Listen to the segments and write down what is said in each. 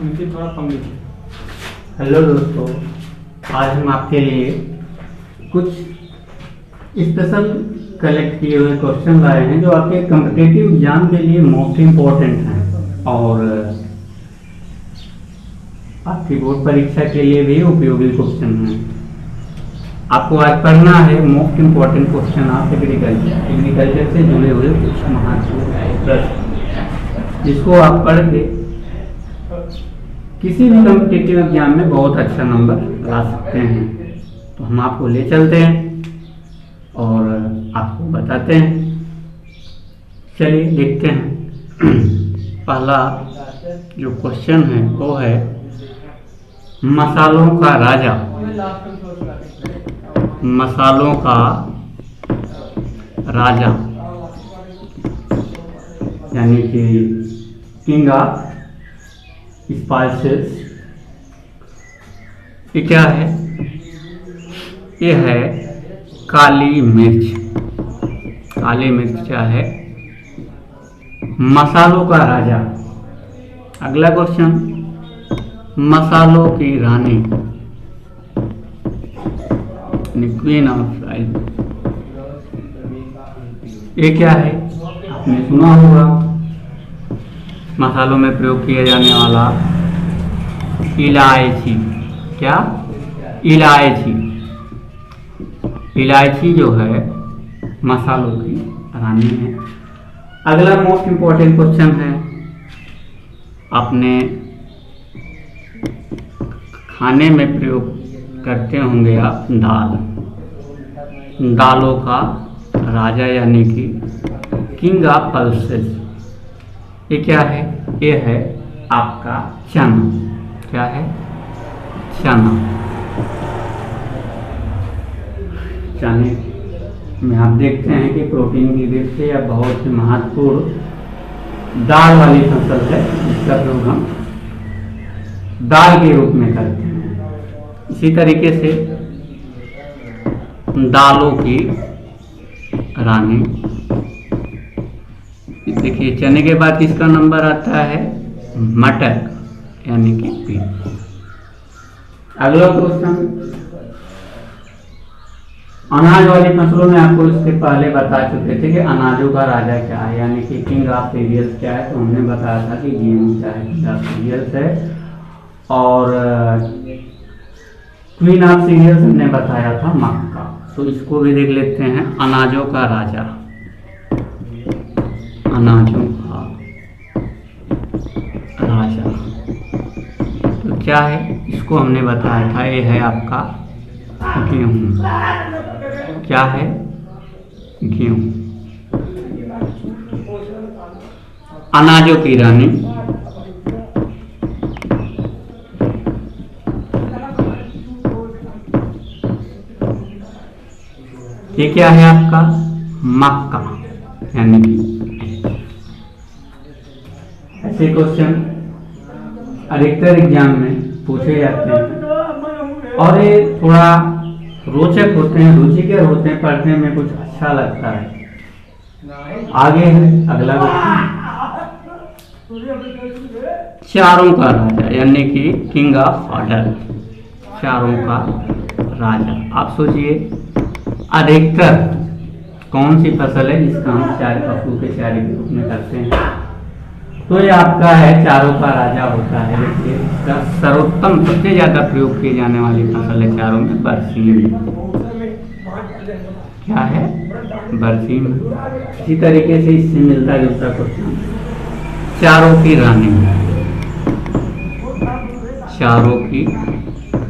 Hello दोस्तों, आज हम आपके लिए कुछ स्पेशल कलेक्ट किए हुए क्वेश्चन लाए हैं जो आपके कॉम्पिटिटिव एग्जाम के लिए मोस्ट इम्पोर्टेंट हैं और आपकी बोर्ड परीक्षा के लिए भी उपयोगी क्वेश्चन हैं। आपको आज पढ़ना है most important question of agriculture से जुड़े हुए कुछ महत्वपूर्ण प्रश्न, जिसको आप पढ़ के किसी भी कॉम्पिटिटिव एग्जाम में बहुत अच्छा नंबर ला सकते हैं। तो हम आपको ले चलते हैं और आपको बताते हैं। चलिए देखते हैं। पहला जो क्वेश्चन है वो है मसालों का राजा। मसालों का राजा यानी कि किंग ऑफ स्पाइसेस, ये क्या है? ये है काली मिर्च। काली मिर्च क्या है? मसालों का राजा। अगला क्वेश्चन, मसालों की रानी, क्वीन ऑफ स्पाइस, ये क्या है? आपने सुना होगा, मसालों में प्रयोग किया जाने वाला इलायची। क्या? इलायची। इलायची जो है मसालों की रानी है। अगला मोस्ट इम्पोर्टेंट क्वेश्चन है, अपने खाने में प्रयोग करते होंगे आप दाल। दालों का राजा यानी कि किंग ऑफ पल्सेस, ये क्या है? ये है आपका चना। क्या है? चना। चने में आप देखते हैं कि प्रोटीन की दृष्टि या बहुत ही महत्वपूर्ण दाल वाली फसल है, जिसका प्रयोग हम दाल के रूप में करते हैं। इसी तरीके से दालों की रानी, देखिए चने के बाद किसका नंबर आता है? मटर यानी कि पी। अगला क्वेश्चन, अनाज वाली फसलों में आपको इसके पहले बता चुके थे कि अनाजों का राजा क्या है, यानी कि किंग ऑफ सीरियल्स क्या है। तो हमने बताया था कि गेहूं क्या है, किंग ऑफ सीरियल्स है। और क्वीन ऑफ सीरियल्स हमने बताया था मक्का। तो इसको भी देख लेते हैं, अनाजों का राजा। अनाजों का राजा तो क्या है? इसको हमने बताया था, ये है आपका गेहूं। क्या है? गेहूं। अनाजों की रानी, ये क्या है आपका? मक्का यानी कि। ऐसे क्वेश्चन अधिकतर एग्जाम में पूछे जाते हैं और ये थोड़ा रोचक होते हैं, रुचिकर होते हैं, पढ़ने में कुछ अच्छा लगता है। आगे है अगला क्वेश्चन, चारों का राजा यानी कि किंग ऑफ ऑर्डर। चारों का राजा। आप सोचिए, अधिकतर कौन सी फसल है जिसका हम चार पशु के चारे के रूप में करते हैं? तो ये आपका है चारों का राजा होता है। देखिए, इसका सर्वोत्तम सबसे ज्यादा प्रयोग किए जाने वाली फसल है चारों में बरसीम। क्या है? बरसीम। इसी तरीके से इससे मिलता जुलता क्वेश्चन, चारों की रानी। चारों की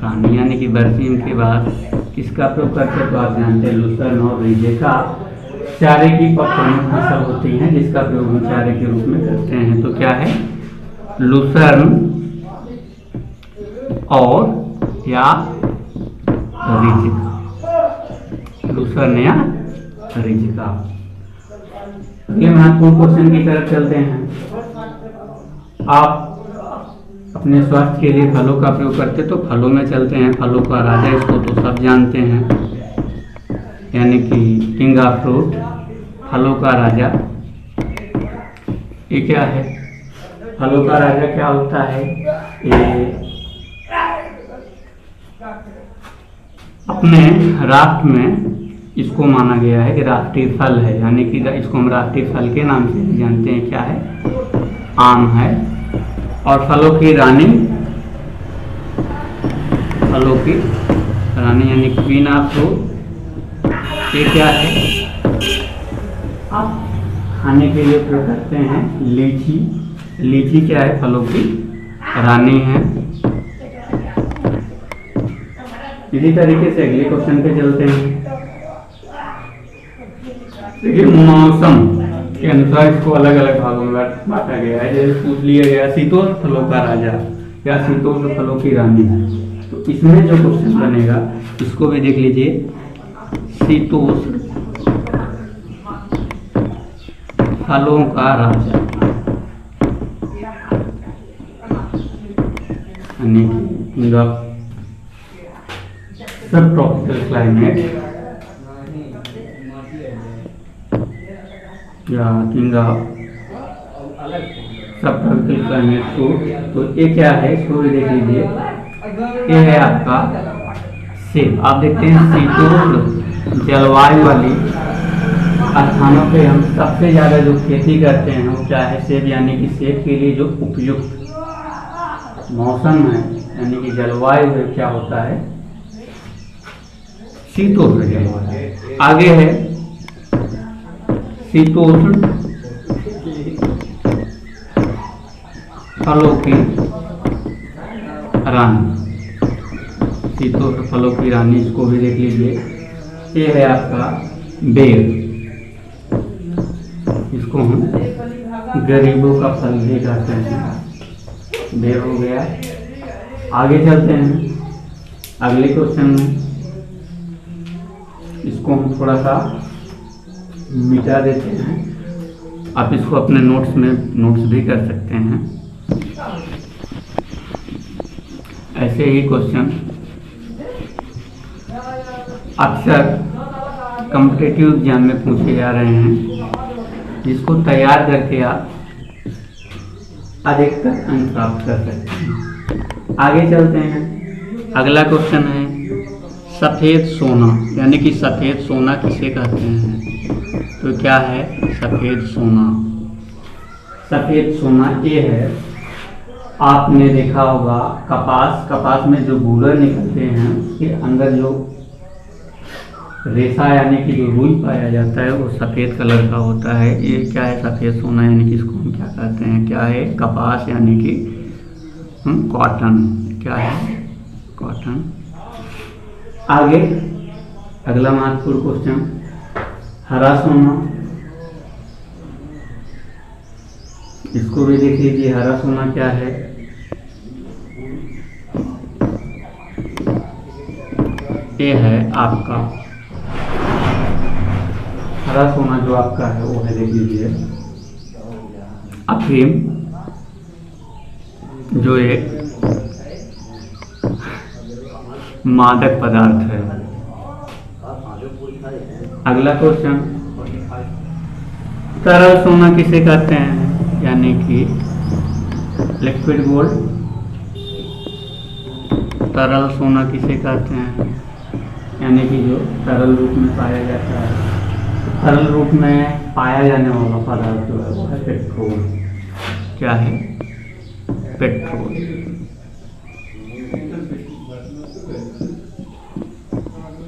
रानी यानी कि बरसीम के बाद किसका प्रयोग करते हैं? तो आप जानते हैं लूसर्न और रिजेका चारे की प्रमुख फसल होती हैं, जिसका प्रयोग हम चारे के रूप में करते हैं। तो क्या है? लूसर्न और या रिजिका। लूसर्न या रिजिका। ये महत्वपूर्ण क्वेश्चन की तरफ चलते हैं। आप अपने स्वास्थ्य के लिए फलों का प्रयोग करते तो फलों में चलते हैं। फलों का राजा, इसको तो सब जानते हैं, यानी कि किंग ऑफ फ्रूट, फलों का राजा। ये क्या है? फलों का राजा क्या होता है? ये अपने राष्ट्र में इसको माना गया है कि राष्ट्रीय फल है, यानी कि इसको हम राष्ट्रीय फल के नाम से भी जानते हैं। क्या है? आम है। और फलों की रानी, फलों की रानी यानी क्वीन ऑफ फ्रूट, ये क्या है? आप खाने के लिए प्रयोग करते हैं लीची। लीची क्या है? फलों की रानी है। इसी तरीके से अगले क्वेश्चन पे चलते हैं। देखिए, मौसम के अनुसार इसको अलग अलग भागों में बांटा गया है। जैसे पूछ लिया गया शीतोष्ण फलों का राजा या शीतोष्ण फलों की रानी, तो इसमें जो क्वेश्चन बनेगा इसको भी देख लीजिए। शीतोष्ण फलों का राजा यानी किंग ऑफ सब ट्रॉपिकल क्लाइमेट या किंग ऑफ सब ट्रॉपिकल क्लाइमेट फ्रूट। तो ये क्या है? इसको भी देख लीजिए। ये है आपका सेब। आप देखते हैं शीतोष्ण जलवायु वाली स्थानों पे हम सबसे ज़्यादा जो खेती करते हैं वो क्या है? सेब। यानी कि सेब के लिए जो उपयुक्त मौसम है यानी कि जलवायु है, क्या होता है? शीतोष्ण जलवायु। आगे है शीतोष्ण फलों की रानी। शीतोष्ण फलों की रानी, इसको भी देख लीजिए। ये है आपका बेर। इसको हम गरीबों का फल भी कहते हैं। बेर हो गया। आगे चलते हैं अगले क्वेश्चन में। इसको हम थोड़ा सा मिटा देते हैं। आप इसको अपने नोट्स में नोट्स भी कर सकते हैं। ऐसे ही क्वेश्चन अक्सर कॉम्पिटिटिव एग्जाम में पूछे जा रहे हैं, जिसको तैयार करके आप अधिकतर अंक प्राप्त कर सकते हैं। आगे चलते हैं। अगला क्वेश्चन है सफ़ेद सोना, यानी कि सफ़ेद सोना किसे कहते हैं? तो क्या है सफ़ेद सोना? सफ़ेद सोना ये है, आपने देखा होगा कपास में जो बूलर निकलते हैं उसके अंदर जो रेशा यानी कि जो रुई पाया जाता है वो सफ़ेद कलर का होता है। ये क्या है? सफ़ेद सोना। यानी कि इसको हम क्या कहते हैं? क्या है? कपास यानी कि कॉटन। क्या है? कॉटन। आगे अगला महत्वपूर्ण क्वेश्चन हरा सोना। इसको भी देख लीजिए। हरा सोना क्या है? ये है आपका हरा सोना जो आपका है वो है, देख लीजिए, अफीम, जो एक मादक पदार्थ है। अगला क्वेश्चन तरल सोना किसे कहते हैं? यानी कि लिक्विड गोल्ड। तरल सोना किसे कहते हैं? यानी कि जो तरल रूप में पाया जाता है। तरल रूप में पाया जाने वाला पदार्थ जो है वो है पेट्रोल। क्या है? पेट्रोल।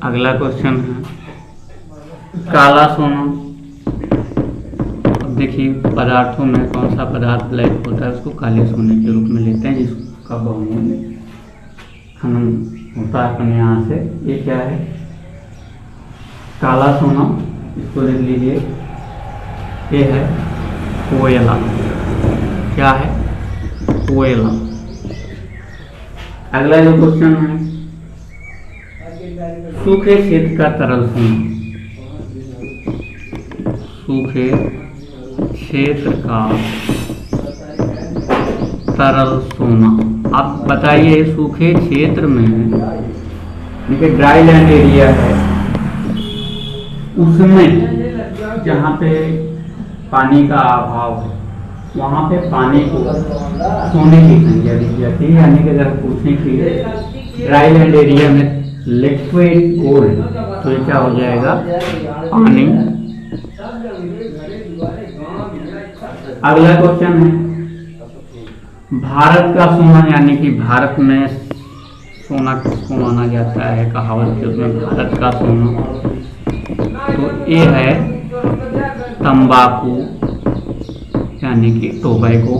अगला क्वेश्चन है काला सोना। अब देखिए पदार्थों में कौन सा पदार्थ ब्लैक होता है उसको काले सोने के रूप में लेते हैं, जिसका बहुमूल्य खनन होता है अपने यहाँ से। ये क्या है? काला सोना। इसको देख लीजिए। ये है कोयला। क्या है? कोयला। अगला जो क्वेश्चन है सूखे क्षेत्र का तरल सोना। सूखे क्षेत्र का तरल सोना। आप बताइए सूखे क्षेत्र में देखिए ड्राई लैंड एरिया है, उसमें जहाँ पे पानी का अभाव है वहाँ पे पानी को सोने की संज्ञा दी जाती है। यानी कि अगर पूछने की ड्राई लैंड एरिया में लिक्विड गोल्ड, तो ये क्या हो जाएगा, पानी। अगला क्वेश्चन है, भारत का सोना, यानी कि भारत में सोना किसको माना जाता है, कहावत के उसमें भारत का सोना, तो ये है तंबाकू, यानी कि टोबैको।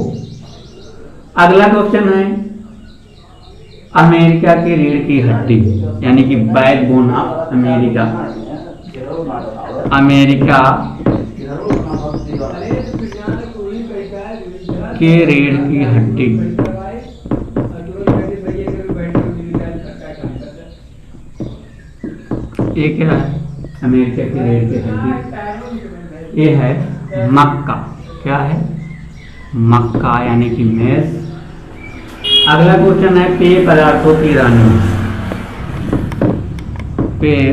अगला क्वेश्चन है, अमेरिका की रीढ़ की हड्डी, यानी कि बैकबोन ऑफ अमेरिका, अमेरिका की रीढ़ की हड्डी, ये क्या है, अमेरिका की रीढ़ की हड्डी, ये है मक्का। क्या है, मक्का, यानी कि मेष। अगला क्वेश्चन है, पेय पदार्थों की रानी, पेय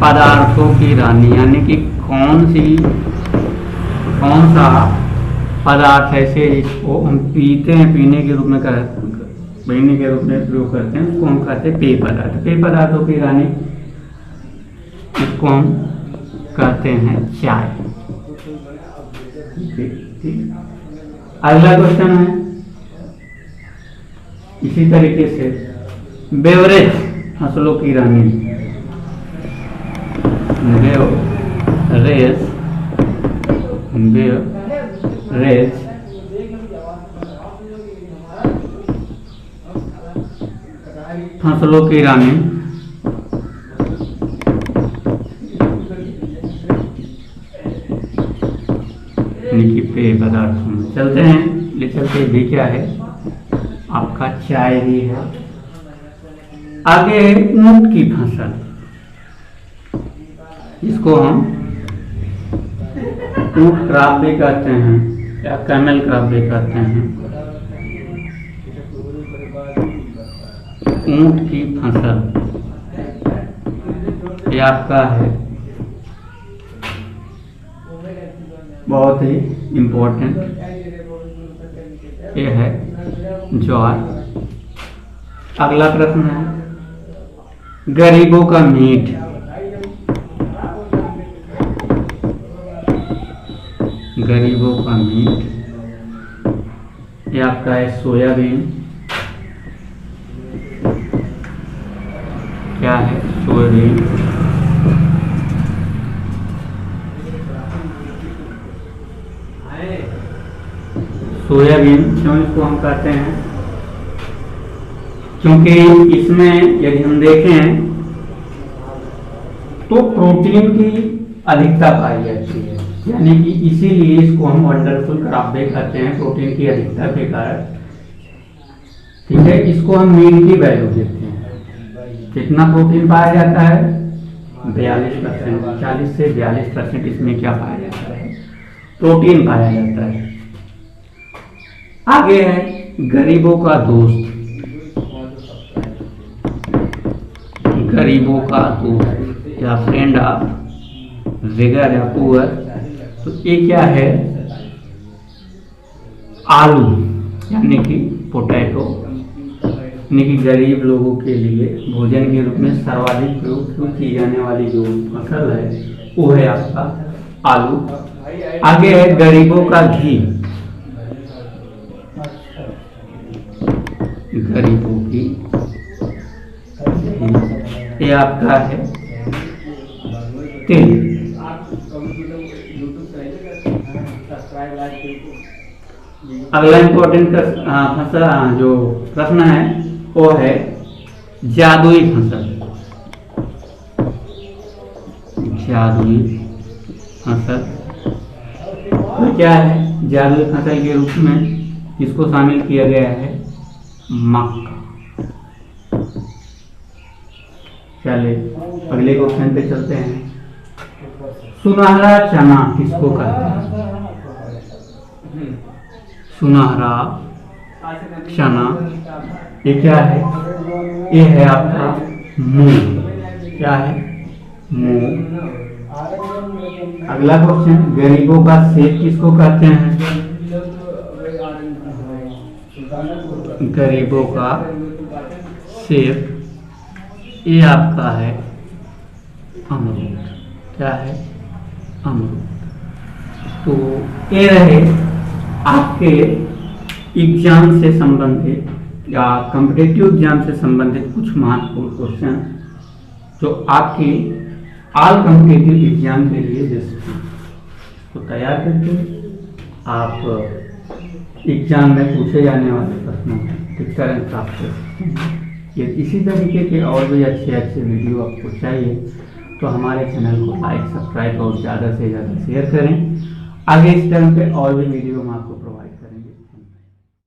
पदार्थों की रानी, यानी कि कौन सा पदार्थ ऐसे जिसको हम पीते हैं, पीने के रूप में प्रयोग करते हैं, उसको हम कहते हैं पेय पदार्थ। पेय पदार्थों की रानी इसको हम कहते हैं चाय। ठीक। अगला क्वेश्चन है इसी तरीके से, बेवरेज फसलों की रानी, बेवरेज फसलों की रानी, पेय पदार्थों में चलते हैं, ले चलते भी क्या है, आपका चाय भी है। आगे है ऊंट की फसल, इसको हम ऊंट क्रॉप भी कहते हैं या कैमल क्रॉप भी कहते हैं। ऊंट की फसल ये आपका है बहुत ही इम्पोर्टेंट, ये है ज्वार। अगला प्रश्न है, गरीबों का मीट, गरीबों का मीट, ये आपका है सोयाबीन। क्या है, सोयाबीन। सोयाबीन क्यों इसको हम कहते हैं, क्योंकि इसमें यदि हम देखें तो प्रोटीन की अधिकता पाई जाती है, यानी कि इसीलिए इसको हम वंडरफुल क्रॉप भी कहते हैं, प्रोटीन की अधिकता के कारण। ठीक है, इसको हम मीन की वैल्यू देते हैं। कितना प्रोटीन पाया जाता है, 42%, 40 से 42% इसमें क्या पाया जाता है, प्रोटीन पाया जाता है। आगे है गरीबों का दोस्त, गरीबों का दोस्त या फ्रेंड ऑफ विगर या पुअर, तो ये क्या है, आलू, यानी कि पोटैटो, यानी कि गरीब लोगों के लिए भोजन के रूप में सर्वाधिक प्रयोग की जाने वाली जो फसल है वो है आपका आलू। आगे है गरीबों का घी, गरीबों की, ये आपका है तेल। अगला इम्पोर्टेंट फसल जो प्रश्न है वो है जादुई फसल, जादुई फसल तो क्या है, जादुई फसल के रूप में इसको शामिल किया गया है मक्का। चलिए अगले क्वेश्चन पे चलते हैं, सुनहरा चना किसको कहते हैं, सुनहरा चना, ये क्या है, ये है आपका मूंग। क्या है, मूंग। अगला क्वेश्चन, गरीबों का सेब किसको कहते हैं? गरीबों का सेब, ये आपका है अमरूद। क्या है? अमरूद। तो ये रहे आपके एग्जाम से संबंधित या कॉम्पिटिटिव एग्जाम से संबंधित कुछ महत्वपूर्ण क्वेश्चन जो आपकी ऑल कॉम्पिटिटिव एग्जाम के लिए बेस्ट हैं। तो तैयार करके आप एग्जाम में पूछे जाने वाले प्रश्नों के उत्तर प्राप्त कर सकते हैं। ये इसी तरीके के और भी अच्छे अच्छे वीडियो आपको चाहिए तो हमारे चैनल को लाइक, सब्सक्राइब और ज़्यादा से ज़्यादा शेयर करें। आगे इस टाइम पे और भी वीडियो हम आपको प्रोवाइड